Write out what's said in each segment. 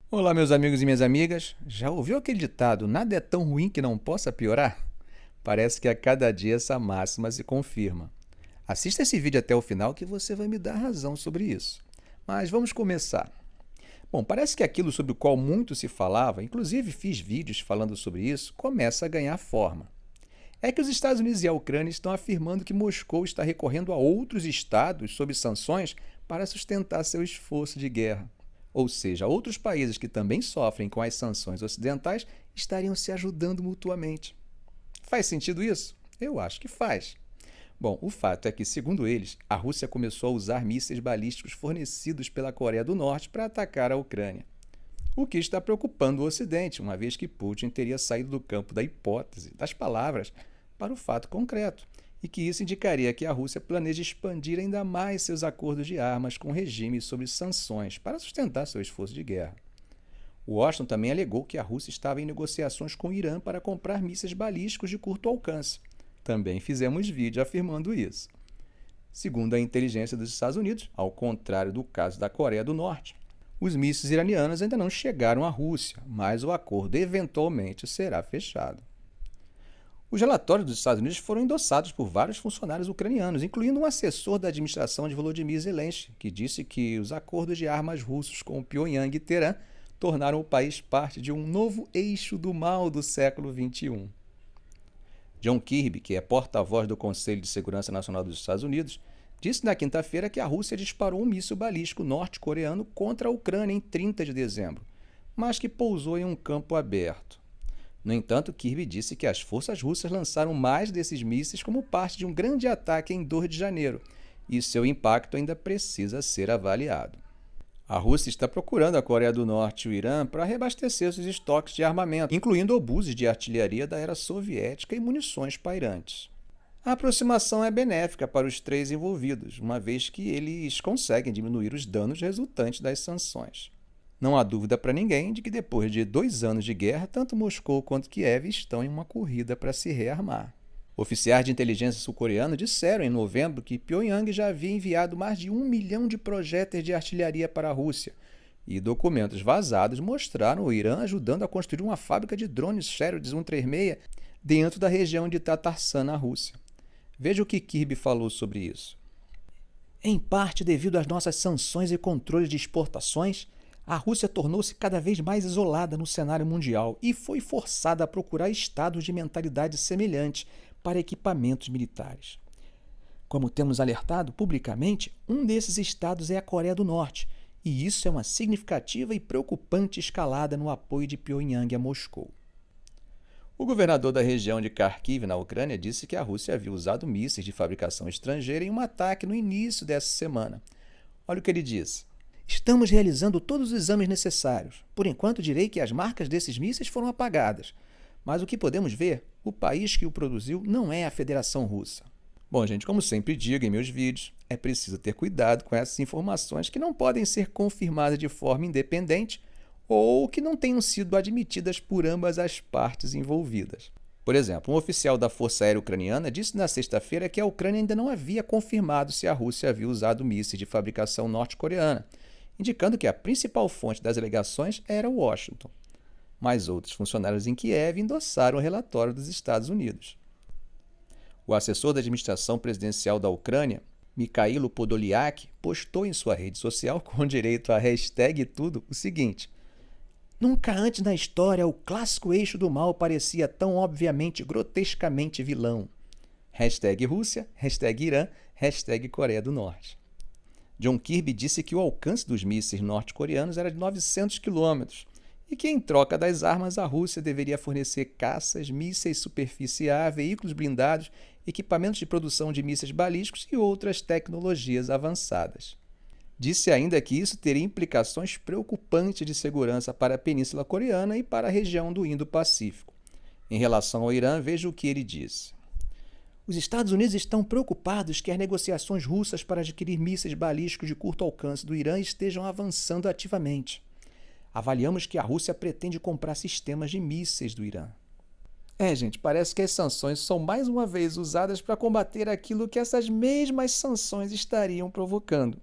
Olá, meus amigos e minhas amigas. Já ouviu aquele ditado, nada é tão ruim que não possa piorar? Parece que a cada dia essa máxima se confirma. Assista esse vídeo até o final que você vai me dar razão sobre isso. Mas vamos começar. Bom, parece que aquilo sobre o qual muito se falava, inclusive fiz vídeos falando sobre isso, começa a ganhar forma. É que os Estados Unidos e a Ucrânia estão afirmando que Moscou está recorrendo a outros estados sob sanções para sustentar seu esforço de guerra. Ou seja, outros países que também sofrem com as sanções ocidentais estariam se ajudando mutuamente. Faz sentido isso? Eu acho que faz. Bom, o fato é que, segundo eles, a Rússia começou a usar mísseis balísticos fornecidos pela Coreia do Norte para atacar a Ucrânia. O que está preocupando o Ocidente, uma vez que Putin teria saído do campo da hipótese, das palavras, para o fato concreto, e que isso indicaria que a Rússia planeja expandir ainda mais seus acordos de armas com regimes sob sanções para sustentar seu esforço de guerra. Washington também alegou que a Rússia estava em negociações com o Irã para comprar mísseis balísticos de curto alcance. Também fizemos vídeo afirmando isso. Segundo a inteligência dos Estados Unidos, ao contrário do caso da Coreia do Norte, os mísseis iranianos ainda não chegaram à Rússia, mas o acordo eventualmente será fechado. Os relatórios dos Estados Unidos foram endossados por vários funcionários ucranianos, incluindo um assessor da administração de Volodymyr Zelensky, que disse que os acordos de armas russos com Pyongyang e Teherã tornaram o país parte de um novo eixo do mal do século XXI. John Kirby, que é porta-voz do Conselho de Segurança Nacional dos Estados Unidos, disse na quinta-feira que a Rússia disparou um míssil balístico norte-coreano contra a Ucrânia em 30 de dezembro, mas que pousou em um campo aberto. No entanto, Kirby disse que as forças russas lançaram mais desses mísseis como parte de um grande ataque em 2 de janeiro, e seu impacto ainda precisa ser avaliado. A Rússia está procurando a Coreia do Norte e o Irã para reabastecer seus estoques de armamento, incluindo obuses de artilharia da era soviética e munições pairantes. A aproximação é benéfica para os três envolvidos, uma vez que eles conseguem diminuir os danos resultantes das sanções. Não há dúvida para ninguém de que depois de 2 anos de guerra, tanto Moscou quanto Kiev estão em uma corrida para se rearmar. Oficiais de inteligência sul-coreanos disseram em novembro que Pyongyang já havia enviado mais de 1 milhão de projéteis de artilharia para a Rússia, e documentos vazados mostraram o Irã ajudando a construir uma fábrica de drones Shahed 136 dentro da região de Tatarstan, na Rússia. Veja o que Kirby falou sobre isso. Em parte devido às nossas sanções e controles de exportações, a Rússia tornou-se cada vez mais isolada no cenário mundial e foi forçada a procurar estados de mentalidade semelhante para equipamentos militares. Como temos alertado publicamente, um desses estados é a Coreia do Norte, e isso é uma significativa e preocupante escalada no apoio de Pyongyang a Moscou. O governador da região de Kharkiv, na Ucrânia, disse que a Rússia havia usado mísseis de fabricação estrangeira em um ataque no início dessa semana. Olha o que ele disse. Estamos realizando todos os exames necessários. Por enquanto, direi que as marcas desses mísseis foram apagadas. Mas o que podemos ver, o país que o produziu não é a Federação Russa. Bom, gente, como sempre digo em meus vídeos, é preciso ter cuidado com essas informações que não podem ser confirmadas de forma independente ou que não tenham sido admitidas por ambas as partes envolvidas. Por exemplo, um oficial da Força Aérea Ucraniana disse na sexta-feira que a Ucrânia ainda não havia confirmado se a Rússia havia usado mísseis de fabricação norte-coreana, indicando que a principal fonte das alegações era Washington. Mas outros funcionários em Kiev endossaram o relatório dos Estados Unidos. O assessor da administração presidencial da Ucrânia, Mikhailo Podolyak, postou em sua rede social, com direito a hashtag e tudo, o seguinte: nunca antes na história o clássico eixo do mal parecia tão obviamente, grotescamente vilão. Hashtag Rússia, hashtag Irã, hashtag Coreia do Norte. John Kirby disse que o alcance dos mísseis norte-coreanos era de 900 quilômetros e que, em troca das armas, a Rússia deveria fornecer caças, mísseis superficiais, veículos blindados, equipamentos de produção de mísseis balísticos e outras tecnologias avançadas. Disse ainda que isso teria implicações preocupantes de segurança para a Península Coreana e para a região do Indo-Pacífico. Em relação ao Irã, veja o que ele disse. Os Estados Unidos estão preocupados que as negociações russas para adquirir mísseis balísticos de curto alcance do Irã estejam avançando ativamente. Avaliamos que a Rússia pretende comprar sistemas de mísseis do Irã. Gente, parece que as sanções são mais uma vez usadas para combater aquilo que essas mesmas sanções estariam provocando.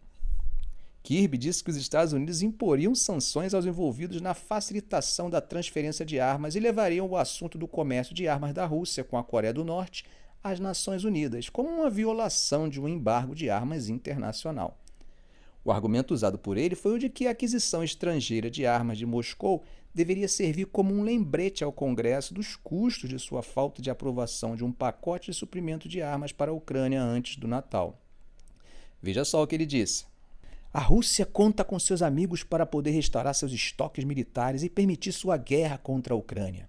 Kirby disse que os Estados Unidos imporiam sanções aos envolvidos na facilitação da transferência de armas e levariam o assunto do comércio de armas da Rússia com a Coreia do Norte às Nações Unidas, como uma violação de um embargo de armas internacional. O argumento usado por ele foi o de que a aquisição estrangeira de armas de Moscou deveria servir como um lembrete ao Congresso dos custos de sua falta de aprovação de um pacote de suprimento de armas para a Ucrânia antes do Natal. Veja só o que ele disse. A Rússia conta com seus amigos para poder restaurar seus estoques militares e permitir sua guerra contra a Ucrânia.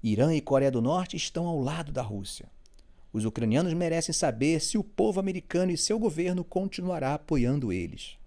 Irã e Coreia do Norte estão ao lado da Rússia. Os ucranianos merecem saber se o povo americano e seu governo continuará apoiando eles.